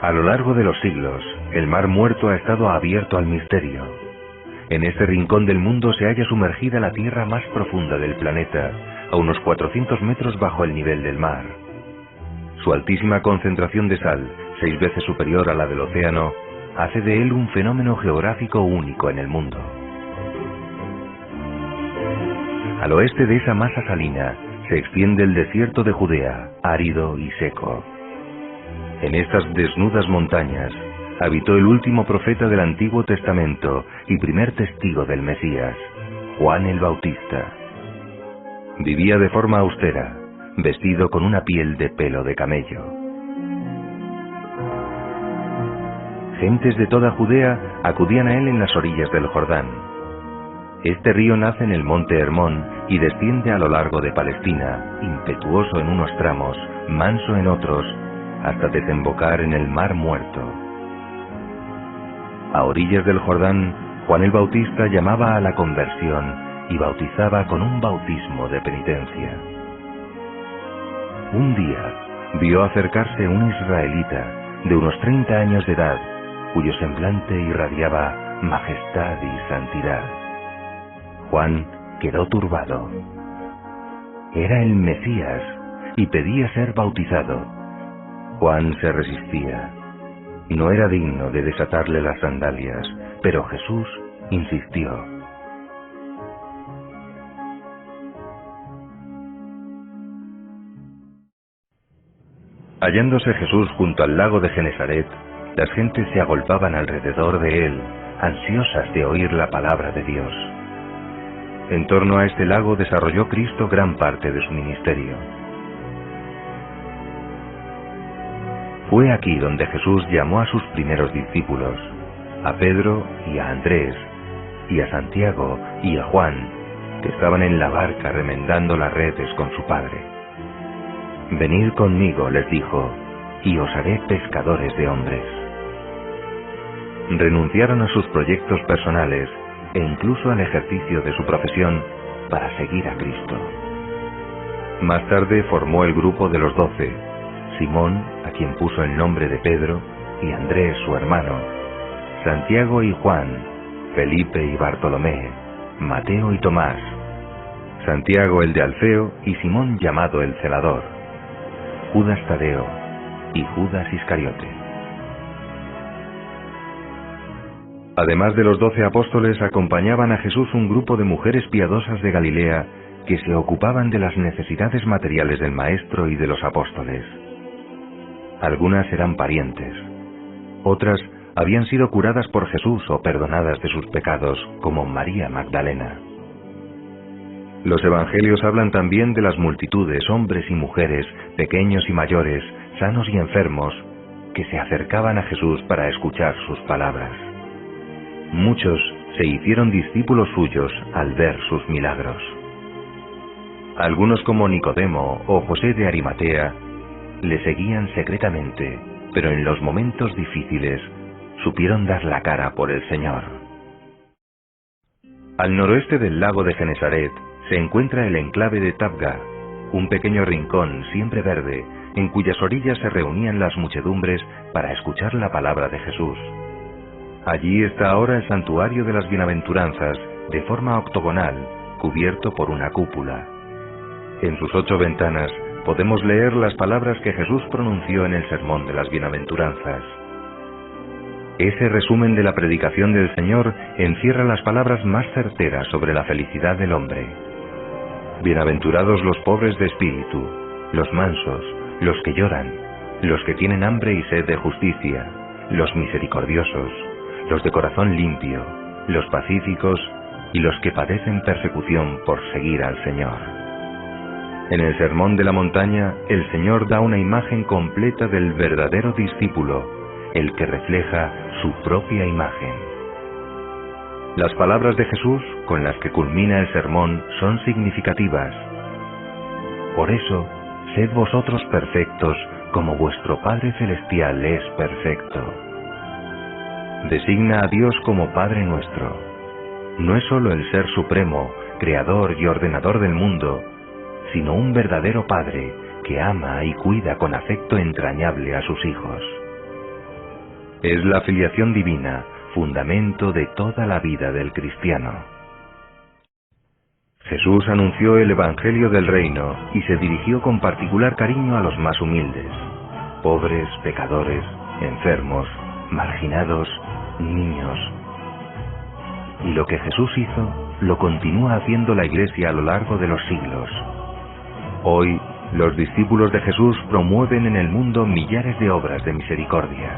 A lo largo de los siglos, el Mar Muerto ha estado abierto al misterio. En este rincón del mundo se halla sumergida la tierra más profunda del planeta, a unos 400 metros bajo el nivel del mar. Su altísima concentración de sal, 6 veces superior a la del océano, hace de él un fenómeno geográfico único en el mundo. Al oeste de esa masa salina se extiende el desierto de Judea, árido y seco. En estas desnudas montañas habitó el último profeta del Antiguo Testamento y primer testigo del Mesías, Juan el Bautista. Vivía de forma austera, vestido con una piel de pelo de camello. Gentes de toda Judea acudían a él en las orillas del Jordán. Este río nace en el monte Hermón y desciende a lo largo de Palestina, impetuoso en unos tramos, manso en otros, hasta desembocar en el Mar Muerto. A orillas del Jordán, Juan el Bautista llamaba a la conversión y bautizaba con un bautismo de penitencia. Un día vio acercarse un israelita de unos 30 años de edad, cuyo semblante irradiaba majestad y santidad. Juan quedó turbado. Era el Mesías y pedía ser bautizado. Juan se resistía. No era digno de desatarle las sandalias, pero Jesús insistió. Hallándose Jesús junto al lago de Genesaret, las gentes se agolpaban alrededor de él, ansiosas de oír la palabra de Dios. En torno a este lago desarrolló Cristo gran parte de su ministerio. Fue aquí donde Jesús llamó a sus primeros discípulos, a Pedro y a Andrés, y a Santiago y a Juan, que estaban en la barca remendando las redes con su padre. Venid conmigo, les dijo, y os haré pescadores de hombres. Renunciaron a sus proyectos personales e incluso al ejercicio de su profesión para seguir a Cristo. Más tarde formó el grupo de los 12, Simón, a quien puso el nombre de Pedro, y Andrés, su hermano, Santiago y Juan, Felipe y Bartolomé, Mateo y Tomás, Santiago el de Alfeo y Simón llamado el celador, Judas Tadeo y Judas Iscariote. Además de los 12 apóstoles, acompañaban a Jesús un grupo de mujeres piadosas de Galilea que se ocupaban de las necesidades materiales del Maestro y de los apóstoles. Algunas eran parientes, otras habían sido curadas por Jesús o perdonadas de sus pecados, como María Magdalena. Los evangelios hablan también de las multitudes, hombres y mujeres, pequeños y mayores, sanos y enfermos, que se acercaban a Jesús para escuchar sus palabras. Muchos se hicieron discípulos suyos al ver sus milagros. Algunos, como Nicodemo o José de Arimatea, le seguían secretamente, pero en los momentos difíciles supieron dar la cara por el Señor. Al noroeste del lago de Genesaret se encuentra el enclave de Tabga, un pequeño rincón siempre verde, en cuyas orillas se reunían las muchedumbres para escuchar la palabra de Jesús. Allí está ahora el santuario de las bienaventuranzas, de forma octogonal, cubierto por una cúpula. En sus 8 ventanas podemos leer las palabras que Jesús pronunció en el sermón de las bienaventuranzas. Ese resumen de la predicación del Señor encierra las palabras más certeras sobre la felicidad del hombre. Bienaventurados los pobres de espíritu, los mansos, los que lloran, los que tienen hambre y sed de justicia, los misericordiosos, los de corazón limpio, los pacíficos y los que padecen persecución por seguir al Señor. En el Sermón de la Montaña, el Señor da una imagen completa del verdadero discípulo, el que refleja su propia imagen. Las palabras de Jesús, con las que culmina el sermón, son significativas. Por eso, sed vosotros perfectos, como vuestro Padre Celestial es perfecto. Designa a Dios como Padre nuestro. No es solo el Ser Supremo, Creador y Ordenador del mundo, sino un verdadero Padre que ama y cuida con afecto entrañable a sus hijos. Es la filiación divina, fundamento de toda la vida del cristiano. Jesús anunció el Evangelio del Reino y se dirigió con particular cariño a los más humildes, pobres, pecadores, enfermos, marginados, niños. Y lo que Jesús hizo, lo continúa haciendo la Iglesia a lo largo de los siglos. Hoy, los discípulos de Jesús promueven en el mundo millares de obras de misericordia.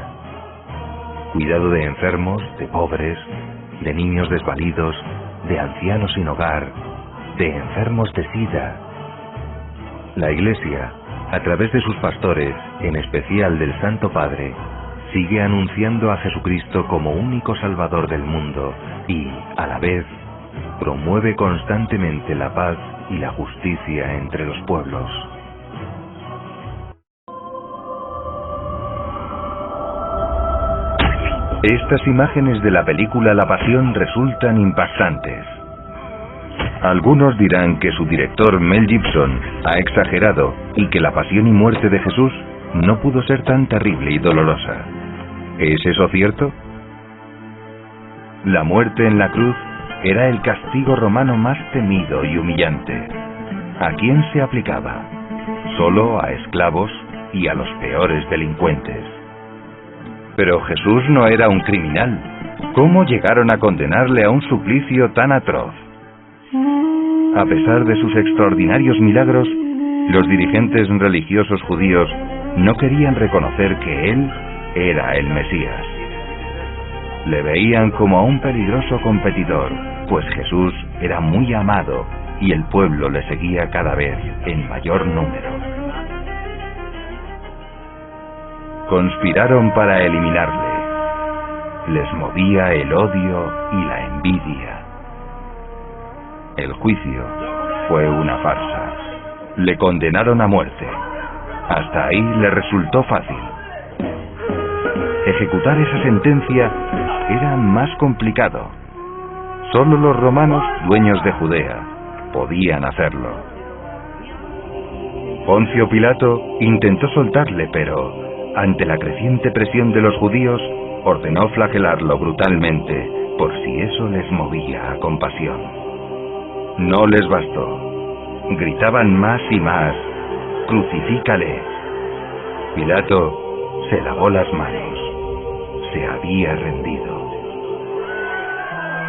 Cuidado de enfermos, de pobres, de niños desvalidos, de ancianos sin hogar, de enfermos de SIDA. La Iglesia, a través de sus pastores, en especial del Santo Padre, sigue anunciando a Jesucristo como único Salvador del mundo y, a la vez, promueve constantemente la paz y la justicia entre los pueblos. Estas imágenes de la película La Pasión resultan impactantes. Algunos dirán que su director Mel Gibson ha exagerado y que la pasión y muerte de Jesús no pudo ser tan terrible y dolorosa. ¿Es eso cierto? La muerte en la cruz era el castigo romano más temido y humillante. ¿A quién se aplicaba? Solo a esclavos y a los peores delincuentes. Pero Jesús no era un criminal. ¿Cómo llegaron a condenarle a un suplicio tan atroz? A pesar de sus extraordinarios milagros, los dirigentes religiosos judíos no querían reconocer que él era el Mesías. Le veían como a un peligroso competidor, pues Jesús era muy amado y el pueblo le seguía cada vez en mayor número. Conspiraron para eliminarle. Les movía el odio y la envidia. El juicio fue una farsa. Le condenaron a muerte. Hasta ahí le resultó fácil. Ejecutar esa sentencia era más complicado. Solo los romanos, dueños de Judea, podían hacerlo. Poncio Pilato intentó soltarle, pero, ante la creciente presión de los judíos, ordenó flagelarlo brutalmente, por si eso les movía a compasión. No les bastó. Gritaban más y más: «¡Crucifícale!». Pilato se lavó las manos. Se había rendido.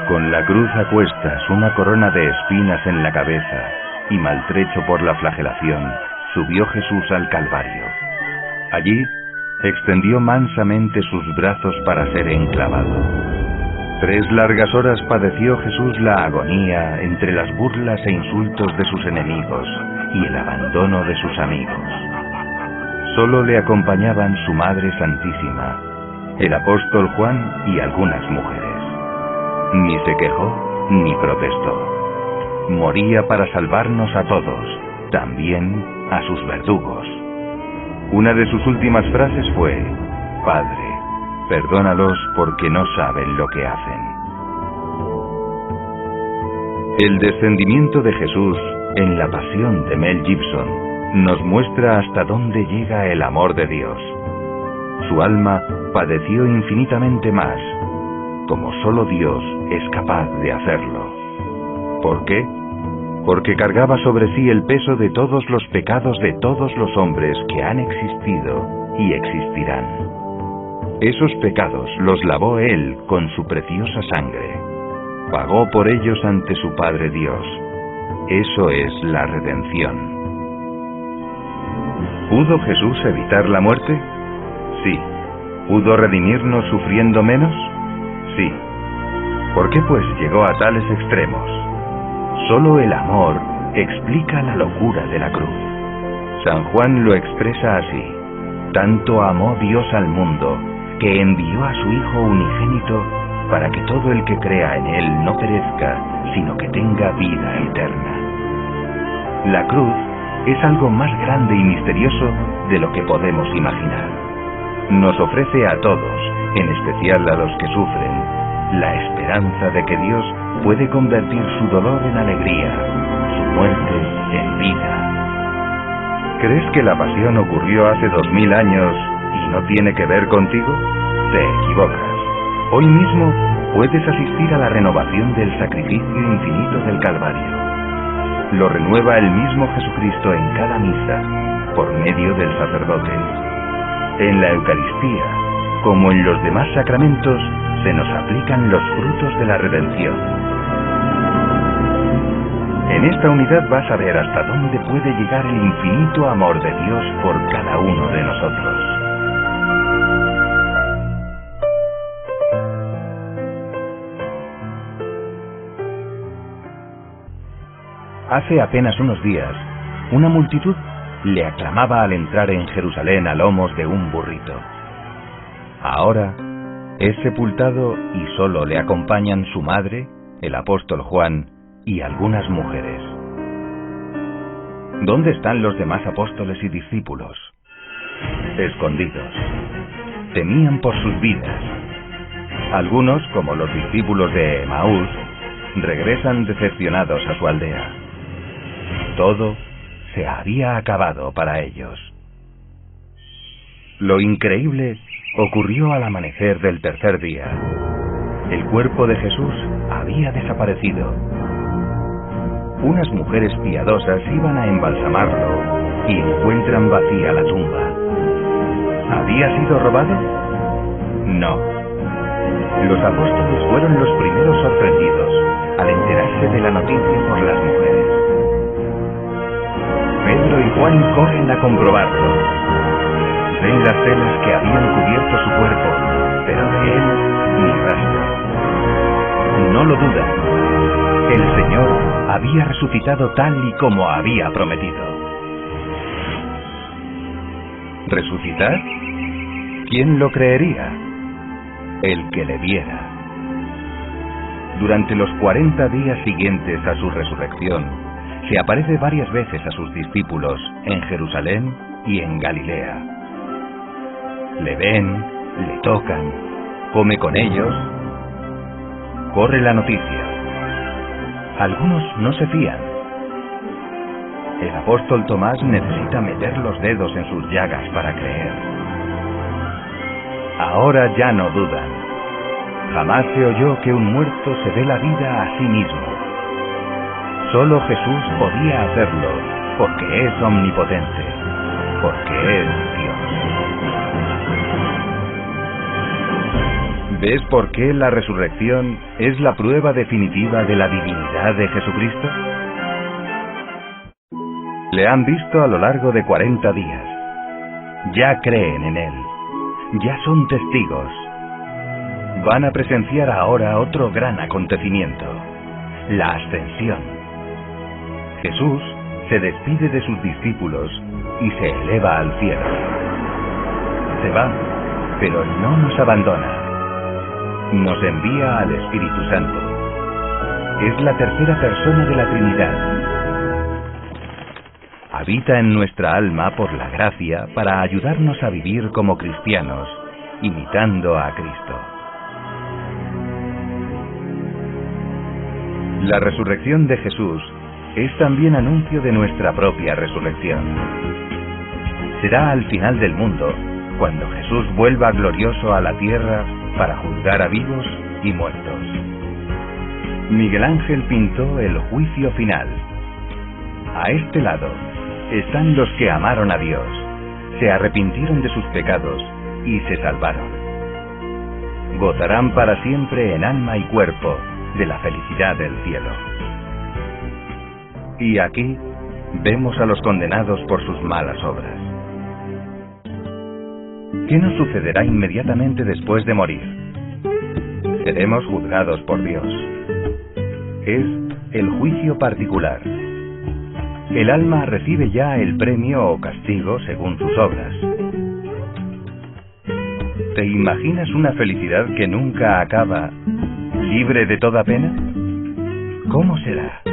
Con la cruz a cuestas, una corona de espinas en la cabeza y maltrecho por la flagelación, subió Jesús al Calvario. Allí, extendió mansamente sus brazos para ser enclavado. 3 largas horas padeció Jesús la agonía entre las burlas e insultos de sus enemigos y el abandono de sus amigos. Solo le acompañaban su Madre Santísima, el apóstol Juan y algunas mujeres. Ni se quejó ni protestó. Moría para salvarnos a todos, también a sus verdugos. Una de sus últimas frases fue: «Padre, perdónalos porque no saben lo que hacen». El descendimiento de Jesús en La Pasión de Mel Gibson nos muestra hasta dónde llega el amor de Dios. Su alma padeció infinitamente más, como solo Dios es capaz de hacerlo. ¿Por qué? Porque cargaba sobre sí el peso de todos los pecados de todos los hombres que han existido y existirán. Esos pecados los lavó Él con su preciosa sangre. Pagó por ellos ante su Padre Dios. Eso es la redención. ¿Pudo Jesús evitar la muerte? Sí. ¿Pudo redimirnos sufriendo menos? Sí. ¿Por qué pues llegó a tales extremos? Solo el amor explica la locura de la cruz. San Juan lo expresa así: «Tanto amó Dios al mundo, que envió a su Hijo unigénito, para que todo el que crea en Él no perezca, sino que tenga vida eterna». La cruz es algo más grande y misterioso de lo que podemos imaginar. Nos ofrece a todos, en especial a los que sufren, la esperanza de que Dios puede convertir su dolor en alegría, su muerte en vida. ¿Crees que la pasión ocurrió hace 2000 años y no tiene que ver contigo? te equivocas. Hoy mismo puedes asistir a la renovación del sacrificio infinito del Calvario. Lo renueva el mismo Jesucristo en cada misa, por medio del sacerdote. En la Eucaristía, como en los demás sacramentos, se nos aplican los frutos de la redención. En esta unidad vas a ver hasta dónde puede llegar el infinito amor de Dios por cada uno de nosotros. Hace apenas unos días, una multitud le aclamaba al entrar en Jerusalén a lomos de un burrito. Ahora es sepultado y solo le acompañan su madre, el apóstol Juan y algunas mujeres. ¿Dónde están los demás apóstoles y discípulos? Escondidos. Temían por sus vidas. Algunos, como los discípulos de Emaús, regresan decepcionados a su aldea. Todo se había acabado para ellos. Lo increíble ocurrió al amanecer del tercer día. El cuerpo de Jesús había desaparecido. Unas mujeres piadosas iban a embalsamarlo y encuentran vacía la tumba. ¿Había sido robado? No. Los apóstoles fueron los primeros sorprendidos al enterarse de la noticia por las mujeres. Pedro y Juan corren a comprobarlo. Ven las telas que habían cubierto su cuerpo, pero de él ni rastro. No lo dudan. El Señor había resucitado tal y como había prometido. ¿Resucitar? ¿Quién lo creería? El que le viera. Durante los 40 días siguientes a su resurrección, se aparece varias veces a sus discípulos en Jerusalén y en Galilea. Le ven, le tocan, come con ellos. Corre la noticia. Algunos no se fían. El apóstol Tomás necesita meter los dedos en sus llagas para creer. Ahora ya no dudan. Jamás se oyó que un muerto se dé la vida a sí mismo. Solo Jesús podía hacerlo, porque es omnipotente, porque es Dios. ¿Ves por qué la resurrección es la prueba definitiva de la divinidad de Jesucristo? Le han visto a lo largo de 40 días. Ya creen en Él. Ya son testigos. Van a presenciar ahora otro gran acontecimiento, la ascensión. Jesús se despide de sus discípulos y se eleva al cielo. Se va, pero no nos abandona. Nos envía al Espíritu Santo. Es la tercera persona de la Trinidad. Habita en nuestra alma por la gracia para ayudarnos a vivir como cristianos, imitando a Cristo. La resurrección de Jesús es también anuncio de nuestra propia resurrección. Será al final del mundo, cuando Jesús vuelva glorioso a la tierra para juzgar a vivos y muertos. Miguel Ángel pintó el juicio final. A este lado están los que amaron a Dios, se arrepintieron de sus pecados y se salvaron. Gozarán para siempre en alma y cuerpo de la felicidad del cielo. Y aquí vemos a los condenados por sus malas obras. ¿Qué nos sucederá inmediatamente después de morir? Seremos juzgados por Dios. Es el juicio particular. El alma recibe ya el premio o castigo según sus obras. ¿Te imaginas una felicidad que nunca acaba, libre de toda pena? ¿Cómo será?